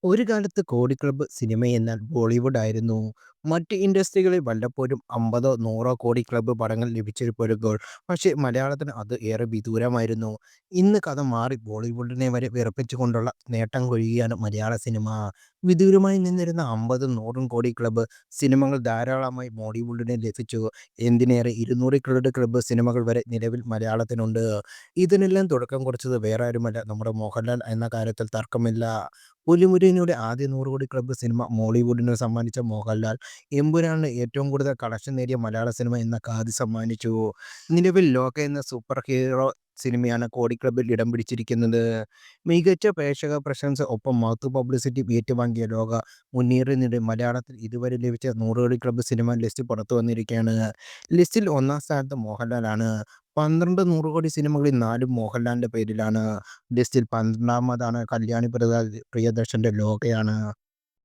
ഒരു കാലത്ത് കോടി ക്ലബ്ബ് സിനിമയെന്നാൽ ബോളിവുഡ് ആയിരുന്നു. മറ്റ് ഇൻഡസ്ട്രികളിൽ വല്ലപ്പോഴും 50 100 കോടി ക്ലബ്ബ് പടങ്ങൾ ലഭിച്ചിരിപ്പുമ്പോൾ പക്ഷേ മലയാളത്തിന് അത് ഏറെ വിദൂരമായിരുന്നു. ഇന്ന് കഥ മാറി ബോളിവുഡിനെ വരെ വിറപ്പിച്ചുകൊണ്ടുള്ള നേട്ടം കൊയ്യുകയാണ് മലയാള സിനിമ. വിദൂരമായി നിന്നിരുന്ന 50 100 കോടി ക്ലബ്ബ് സിനിമകൾ ധാരാളമായി ബോളിവുഡിനെ ലഭിച്ചു. എന്തിനേറെ 200 കോടി ക്ലബ്ബ് സിനിമകൾ വരെ നിലവിൽ മലയാളത്തിനുണ്ട്. ഇതിനെല്ലാം തുടക്കം കുറിച്ചത് വേറെ ആരുമല്ല, നമ്മുടെ മോഹൻലാൽ എന്ന കാര്യത്തിൽ തർക്കമില്ല. പുലിമുരുകനിലൂടെ ആദ്യ 100 കോടി ക്ലബ്ബ് സിനിമ മോളിവുഡിന് സമ്മാനിച്ച മോഹൻലാൽ, എമ്പുരാനിന് ഏറ്റവും കൂടുതൽ കളക്ഷൻ നേടിയ മലയാള സിനിമ എന്ന ഖ്യാതി സമ്മാനിച്ചു. നിലവിൽ ലോക എന്ന സൂപ്പർ ഹീറോ സിനിമയാണ് കോടി ക്ലബ്ബിൽ ഇടം പിടിച്ചിരിക്കുന്നത്. മികച്ച പ്രേക്ഷക പ്രശംസ ഒപ്പം മൗത്ത് പബ്ലിസിറ്റി ഏറ്റുവാങ്ങിയ ലോക മുന്നേറുന്നതിനിടെ മലയാളത്തിൽ ഇതുവരെ ലഭിച്ച 100 കോടി ക്ലബ്ബ് സിനിമ ലിസ്റ്റ് പുറത്തു വന്നിരിക്കുകയാണ്. ലിസ്റ്റിൽ ഒന്നാം സ്ഥാനത്ത് മോഹൻലാലാണ്. 12 100 കോടി സിനിമകളിൽ 4ഉം മോഹൻലാലിന്റെ പേരിലാണ്. ലിസ്റ്റിൽ 12ാമതാണ് കല്യാണി പ്രിയദർശന്റെ ലോകയാണ്.